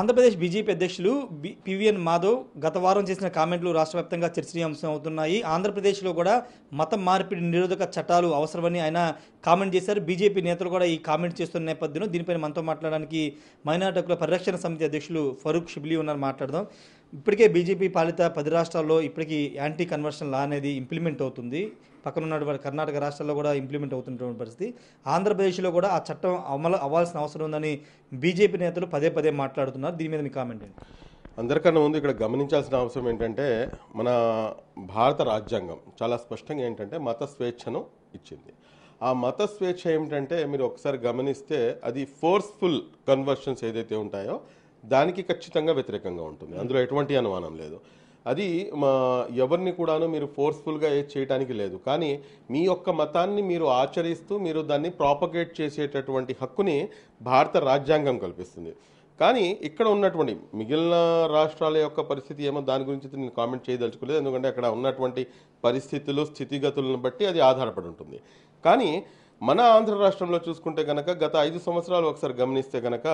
Andhra Pradesh BJP అధ్యక్షులు PVN Madhav గత వారం చేసిన కామెంట్లు రాష్ట్ర వ్యాప్తంగా చర్చనీయాంశం అవుతున్నాయి. ఆంధ్రప్రదేశ్లో కూడా మతం మార్పిడి నిరోధక చట్టాలు అవసరమని ఆయన కామెంట్ చేశారు. బీజేపీ నేతలు కూడా ఈ కామెంట్ చేస్తున్న నేపథ్యంలో దీనిపైన మనతో మాట్లాడడానికి మైనారిటీ హక్కుల పరిరక్షణ సమితి అధ్యక్షులు ఫరూక్ షిబ్లీ ఉన్నారు. మాట్లాడదాం. ఇప్పటికే బీజేపీ పాలిత 10 రాష్ట్రాల్లో ఇప్పటికీ యాంటీ కన్వర్షన్ లా అనేది ఇంప్లిమెంట్ అవుతుంది. పక్కన ఉన్నటువంటి కర్ణాటక రాష్ట్రాల్లో కూడా ఇంప్లిమెంట్ అవుతున్నటువంటి పరిస్థితి. ఆంధ్రప్రదేశ్లో కూడా ఆ చట్టం అమలు అవ్వాల్సిన అవసరం ఉందని బీజేపీ నేతలు పదే పదే మాట్లాడుతున్నారు. దీని మీద మీ కామెంట్ ఏంటి? అందరికన్నా ముందు ఇక్కడ గమనించాల్సిన అవసరం ఏంటంటే, మన భారత రాజ్యాంగం చాలా స్పష్టంగా ఏంటంటే మత స్వేచ్ఛను ఇచ్చింది. ఆ మత స్వేచ్ఛ ఏమిటంటే మీరు ఒకసారి గమనిస్తే అది ఫోర్స్ఫుల్ కన్వర్షన్స్ ఏదైతే ఉంటాయో దానికి ఖచ్చితంగా వ్యతిరేకంగా ఉంటుంది. అందులో ఎటువంటి అనుమానం లేదు. అది ఎవరిని కూడాను మీరు ఫోర్స్ఫుల్గా చేయటానికి లేదు. కానీ మీ యొక్క మతాన్ని మీరు ఆచరిస్తూ మీరు దాన్ని ప్రాపగేట్ చేసేటటువంటి హక్కుని భారత రాజ్యాంగం కల్పిస్తుంది. కానీ ఇక్కడ ఉన్నటువంటి మిగిలిన రాష్ట్రాల యొక్క పరిస్థితి ఏమో దాని గురించి నేను కామెంట్ చేయదలుచుకోలేదు. ఎందుకంటే అక్కడ ఉన్నటువంటి పరిస్థితులు స్థితిగతులను బట్టి అది ఆధారపడి ఉంటుంది. కానీ మన ఆంధ్ర రాష్ట్రంలో చూసుకుంటే కనుక గత 5 సంవత్సరాలు ఒకసారి గమనిస్తే కనుక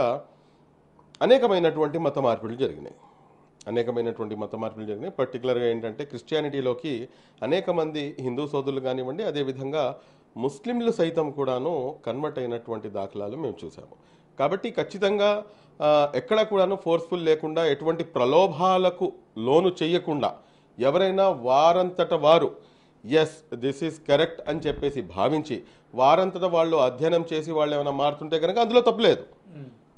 అనేకమైనటువంటి మత మార్పిడులు జరిగినాయి. పర్టికులర్గా ఏంటంటే క్రిస్టియానిటీలోకి అనేక మంది హిందూ సోదరులు కానివ్వండి, అదేవిధంగా ముస్లింలు సైతం కూడాను కన్వర్ట్ అయినటువంటి దాఖలాలు మేము చూసాము. కాబట్టి ఖచ్చితంగా ఎక్కడ కూడాను ఫోర్స్ఫుల్ లేకుండా ఎటువంటి ప్రలోభాలకు లోను చేయకుండా ఎవరైనా వారంతట వారు ఎస్ దిస్ ఈజ్ కరెక్ట్ అని చెప్పేసి భావించి వారంతట వాళ్ళు అధ్యయనం చేసి వాళ్ళు ఏమైనా మారుతుంటే కనుక అందులో తప్పులేదు.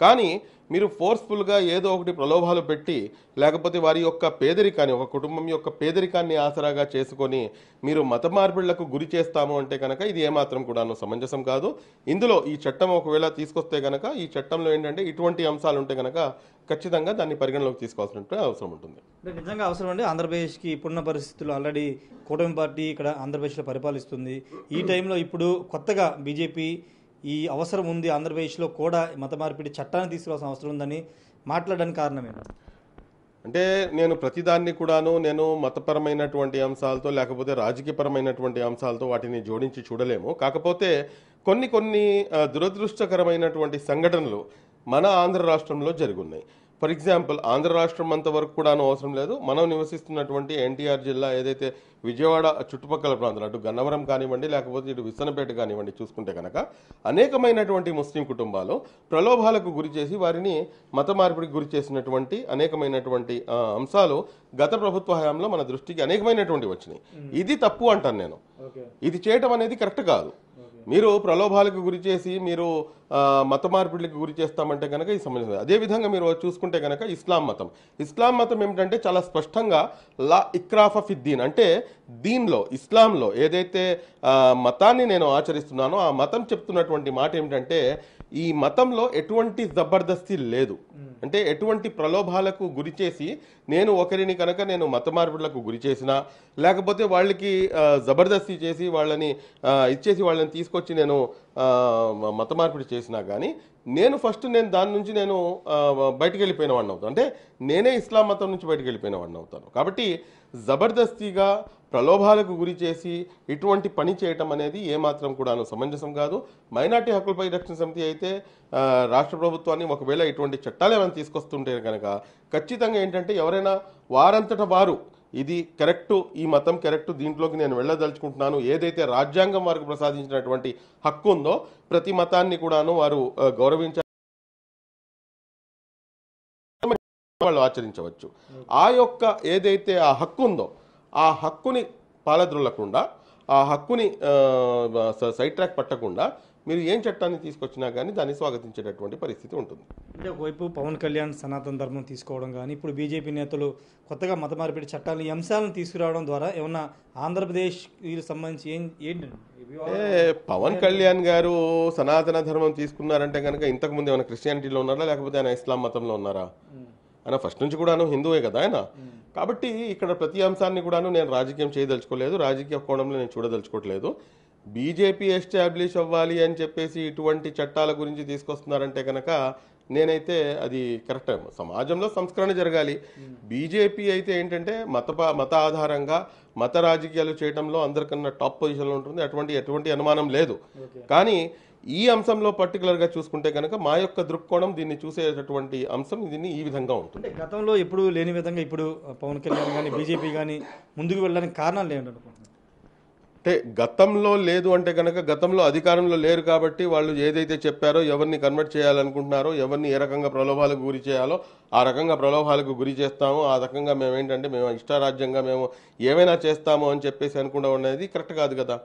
కానీ మీరు ఫోర్స్ఫుల్గా ఏదో ఒకటి ప్రలోభాలు పెట్టి లేకపోతే వారి యొక్క పేదరికాన్ని, ఒక కుటుంబం యొక్క పేదరికాన్ని ఆసరాగా చేసుకొని మీరు మత మార్పిళ్లకు గురి చేస్తాము అంటే కనుక ఇది ఏమాత్రం కూడాను సమంజసం కాదు. ఇందులో ఈ చట్టం ఒకవేళ తీసుకొస్తే కనుక ఈ చట్టంలో ఏంటంటే ఇటువంటి అంశాలు ఉంటే కనుక ఖచ్చితంగా దాన్ని పరిగణలోకి తీసుకోవాల్సిన అవసరం ఉంటుంది. నిజంగా అవసరం అండి. ఆంధ్రప్రదేశ్కి ఇప్పుడున్న పరిస్థితుల్లో ఆల్రెడీ కూటమి పార్టీ ఇక్కడ ఆంధ్రప్రదేశ్లో పరిపాలిస్తుంది. ఈ టైంలో ఇప్పుడు కొత్తగా బీజేపీ ఈ అవసరం ఉంది, ఆంధ్రప్రదేశ్లో కూడా మత మార్పిడి చట్టాన్ని తీసుకురావాల్సిన అవసరం ఉందని మాట్లాడడానికి కారణం ఏంటి? అంటే నేను ప్రతిదాన్ని కూడాను నేను మతపరమైనటువంటి అంశాలతో లేకపోతే రాజకీయపరమైనటువంటి అంశాలతో వాటిని జోడించి చూడలేము. కాకపోతే కొన్ని దురదృష్టకరమైనటువంటి సంఘటనలు మన ఆంధ్ర రాష్ట్రంలో జరుగున్నాయి. ఫర్ ఎగ్జాంపుల్ ఆంధ్ర రాష్ట్రం అంత వరకు కూడా అవసరం లేదు. మనం నివసిస్తున్నటువంటి ఎన్టీఆర్ జిల్లా ఏదైతే విజయవాడ చుట్టుపక్కల ప్రాంతాలు అటు గన్నవరం కానివ్వండి లేకపోతే ఇటు విసనపేట కానివ్వండి చూసుకుంటే కనుక అనేకమైనటువంటి ముస్లిం కుటుంబాలు ప్రలోభాలకు గురి చేసి వారిని మత మార్పిడికి గురి చేసినటువంటి అనేకమైనటువంటి అంశాలు గత ప్రభుత్వ హయాంలో మన దృష్టికి అనేకమైనటువంటి వచ్చినాయి. ఇది తప్పు అంటాను నేను. ఇది చేయటం అనేది కరెక్ట్ కాదు. మీరు ప్రలోభాలకు గురి చేసి మీరు మత మార్పిడికి గురి చేస్తామంటే కనుక ఈ సంబంధించింది. అదేవిధంగా మీరు చూసుకుంటే కనుక ఇస్లాం మతం ఏమిటంటే చాలా స్పష్టంగా లా ఇక్రాఫ ఫిద్దీన్ అంటే దీనిలో ఇస్లాంలో ఏదైతే మతాన్ని నేను ఆచరిస్తున్నానో ఆ మతం చెప్తున్నటువంటి మాట ఏమిటంటే ఈ మతంలో ఎటువంటి జబర్దస్తి లేదు. అంటే ఎటువంటి ప్రలోభాలకు గురి చేసి నేను ఒకరిని కనుక నేను మత మార్పిడులకు గురి చేసినా లేకపోతే వాళ్ళకి జబర్దస్తి చేసి వాళ్ళని ఇచ్చేసి వాళ్ళని తీసుకొచ్చి నేను మత మార్పిడి చేసినా కానీ నేను దాని నుంచి నేను బయటకు వెళ్ళిపోయిన వాడిని అవుతాను. అంటే నేనే ఇస్లాం మతం నుంచి బయటకు వెళ్ళిపోయిన వాడిని అవుతాను. కాబట్టి జబర్దస్తిగా ప్రలోభాలకు గురి చేసి ఇటువంటి పని చేయటం అనేది ఏమాత్రం కూడాను సమంజసం కాదు. మైనార్టీ హక్కుల పరిరక్షణ సమితి అయితే రాష్ట్ర ప్రభుత్వాన్ని ఒకవేళ ఇటువంటి చట్టాలు ఏమైనా తీసుకొస్తుంటే కనుక ఖచ్చితంగా ఏంటంటే ఎవరైనా వారంతట వారు ఇది కరెక్టు, ఈ మతం కరెక్టు, దీంట్లోకి నేను వెళ్ళదలుచుకుంటున్నాను ఏదైతే రాజ్యాంగం వారికి ప్రసాదించినటువంటి హక్కు ఉందో ప్రతి మతాన్ని కూడాను వారు గౌరవించాలి, వాళ్ళు ఆచరించవచ్చు. ఆ యొక్క ఏదైతే ఆ హక్కు ఉందో ఆ హక్కుని పాలద్రోలకుండా ఆ హక్కుని సైడ్ ట్రాక్ పట్టకుండా మీరు ఏం చట్టాన్ని తీసుకొచ్చినా కానీ దాన్ని స్వాగతించేటటువంటి పరిస్థితి ఉంటుంది. అంటే ఒకవైపు పవన్ కళ్యాణ్ సనాతన ధర్మం తీసుకోవడం కానీ ఇప్పుడు బీజేపీ నేతలు కొత్తగా మత మార్పిడి చట్టాలను ఈ అంశాలను తీసుకురావడం ద్వారా ఏమన్నా ఆంధ్రప్రదేశ్ సంబంధించి ఏంటండి? పవన్ కళ్యాణ్ గారు సనాతన ధర్మం తీసుకున్నారంటే కనుక ఇంతకుముందు ఏమైనా క్రిస్టియానిటీలో ఉన్నారా లేకపోతే ఆయన ఇస్లాం మతంలో ఉన్నారా? ఆయన ఫస్ట్ నుంచి కూడాను హిందువే కదా ఆయన. కాబట్టి ఇక్కడ ప్రతి అంశాన్ని కూడాను నేను రాజకీయం చేయదలుచుకోలేదు, రాజకీయ కోణంలో నేను చూడదలుచుకోవట్లేదు. బీజేపీ ఎస్టాబ్లిష్ అవ్వాలి అని చెప్పేసి ఇటువంటి చట్టాల గురించి తీసుకొస్తున్నారంటే కనుక నేనైతే అది కరెక్ట్. సమాజంలో సంస్కరణ జరగాలి. బీజేపీ అయితే ఏంటంటే మత ఆధారంగా మత రాజకీయాలు చేయడంలో అందరికన్నా టాప్ పొజిషన్లో ఉంటుంది. ఎటువంటి అనుమానం లేదు. కానీ ఈ అంశంలో పర్టికులర్గా చూసుకుంటే కనుక మా యొక్క దృక్కోణం దీన్ని చూసేటటువంటి అంశం దీన్ని ఈ విధంగా ఉంటుంది. అంటే గతంలో ఎప్పుడు లేని విధంగా ఇప్పుడు పవన్ కళ్యాణ్ కానీ బీజేపీ కానీ ముందుకు వెళ్ళడానికి కారణాలు ఏంటి అనుకుంటున్నారు? అంటే గతంలో లేదు అంటే కనుక గతంలో అధికారంలో లేరు కాబట్టి వాళ్ళు ఏదైతే చెప్పారో ఎవరిని కన్వర్ట్ చేయాలనుకుంటున్నారో ఎవరిని ఏ రకంగా ప్రలోభాలకు గురి చేయాలో ఆ రకంగా ప్రలోభాలకు గురి చేస్తాము, ఆ రకంగా మేము ఏంటంటే మేము ఇష్టారాజ్యంగా మేము ఏమైనా చేస్తాము అని చెప్పేసి అనుకుంటా ఉండేది కరెక్ట్ కాదు కదా.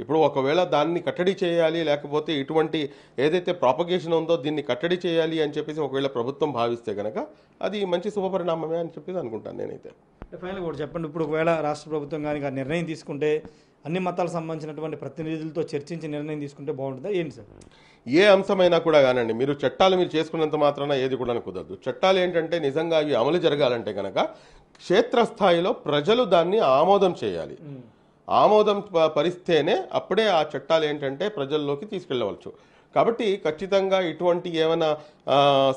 ఇప్పుడు ఒకవేళ దాన్ని కట్టడి చేయాలి లేకపోతే ఇటువంటి ఏదైతే ప్రాపగేషన్ ఉందో దీన్ని కట్టడి చేయాలి అని చెప్పేసి ఒకవేళ ప్రభుత్వం భావిస్తే కనుక అది మంచి శుభపరిణామమే అని చెప్పేసి అనుకుంటాను నేనైతే. ఫైనల్గా కూడా చెప్పండి, ఇప్పుడు ఒకవేళ రాష్ట్ర ప్రభుత్వం కానీ ఆ నిర్ణయం తీసుకుంటే అన్ని మతాలకు సంబంధించినటువంటి ప్రతినిధులతో చర్చించి నిర్ణయం తీసుకుంటే బాగుంటుందా ఏంటి సార్? ఏ అంశమైనా కూడా కానండి, మీరు చట్టాలు మీరు చేసుకున్నంత మాత్రాన ఏది కూడా కుదరదు. చట్టాలు ఏంటంటే నిజంగా అవి అమలు జరగాలంటే కనుక క్షేత్రస్థాయిలో ప్రజలు దాన్ని ఆమోదం చేయాలి. ఆమోదం పరిస్తేనే అప్పుడే ఆ చట్టాలు ఏంటంటే ప్రజల్లోకి తీసుకెళ్ళవచ్చు. కాబట్టి ఖచ్చితంగా ఇటువంటి ఏమైనా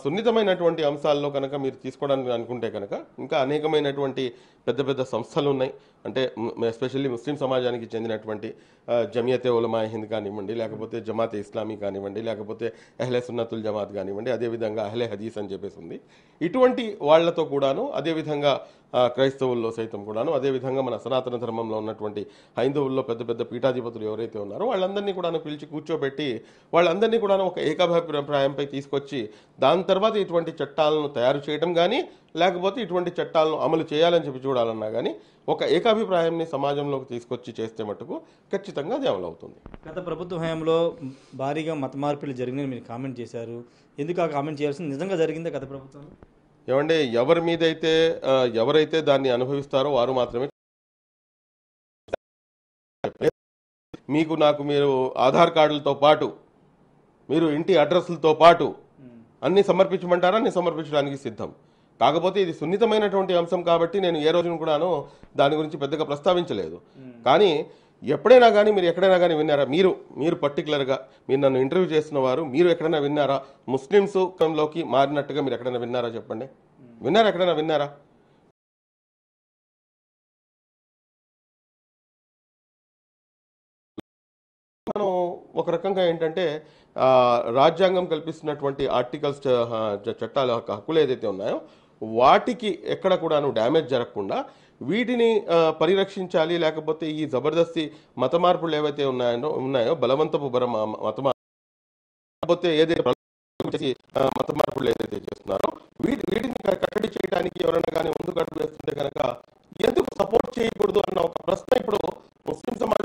సున్నితమైనటువంటి అంశాల్లో కనుక మీరు తీసుకోవడానికి అనుకుంటే కనుక ఇంకా అనేకమైనటువంటి పెద్ద పెద్ద సంస్థలు ఉన్నాయి. అంటే ఎస్పెషల్లీ ముస్లిం సమాజానికి చెందినటువంటి జమియతే ఉలమా హింద్ కానివ్వండి, లేకపోతే జమాతే ఇస్లామీ కానివ్వండి, లేకపోతే అహ్లే సున్నతుల్ జమాత్ కానివ్వండి, అదేవిధంగా అహ్లే హదీస్ అని చెప్పేసి ఉంది. ఇటువంటి వాళ్లతో కూడాను అదేవిధంగా క్రైస్తవుల్లో సైతం కూడాను అదేవిధంగా మన సనాతన ధర్మంలో ఉన్నటువంటి హైందవుల్లో పెద్ద పెద్ద పీఠాధిపతులు ఎవరైతే ఉన్నారో వాళ్ళందరినీ కూడాను పిలిచి కూర్చోబెట్టి వాళ్ళందరినీ కూడాను ఒక ఏకాభిప్రాయంపై తీసుకొచ్చి దాని తర్వాత ఇటువంటి చట్టాలను తయారు చేయడం కానీ లేకపోతే ఇటువంటి చట్టాలను అమలు చేయాలని చెప్పి చూడాలన్నా కానీ ఒక ఏకాభిప్రాయాన్ని సమాజంలోకి తీసుకొచ్చి చేస్తే మటుకు ఖచ్చితంగా అది అమలు అవుతుంది. గత ప్రభుత్వ హయాంలో భారీగా మత మార్పులు జరిగినాయని మీరు కామెంట్ చేశారు. ఎందుకు ఆ కామెంట్ చేయాల్సింది? నిజంగా జరిగిందా గత ప్రభుత్వం? ఏమంటే ఎవరి మీదైతే ఎవరైతే దాన్ని అనుభవిస్తారో వారు మాత్రమే. మీకు నాకు మీరు ఆధార్ కార్డులతో పాటు మీరు ఇంటి అడ్రస్లతో పాటు అన్ని సమర్పించమంటారా? అన్ని సమర్పించడానికి సిద్ధం. కాకపోతే ఇది సున్నితమైనటువంటి అంశం కాబట్టి నేను ఏ రోజున కూడాను దాని గురించి పెద్దగా ప్రస్తావించలేదు. కానీ ఎప్పుడైనా కానీ మీరు ఎక్కడైనా కానీ విన్నారా? మీరు పర్టికులర్గా మీరు నన్ను ఇంటర్వ్యూ చేస్తున్న వారు మీరు ఎక్కడైనా విన్నారా ముస్లింస్ లోకి మారినట్టుగా మీరు ఎక్కడైనా విన్నారా? చెప్పండి, విన్నారా? ఎక్కడైనా విన్నారా? మనం ఒక రకంగా ఏంటంటే రాజ్యాంగం కల్పిస్తున్నటువంటి ఆర్టికల్స్ చట్టాల హక్కులు ఏదైతే ఉన్నాయో వాటికి ఎక్కడ కూడాను డ్యామేజ్ జరగకుండా వీటిని పరిరక్షించాలి. లేకపోతే ఈ జబర్దస్తి మత మార్పులు ఏవైతే ఉన్నాయో బలవంతపు మత లేకపోతే ఏదైతే మత మార్పులు ఏదైతే చేస్తున్నారో వీటిని కట్టడి చేయడానికి ఎవరైనా కానీ ముందుకు అడుగు వేస్తుంటే కనుక ఎందుకు సపోర్ట్ చేయకూడదు అన్న ఒక ప్రశ్న ఇప్పుడు ముస్లిం సమాజం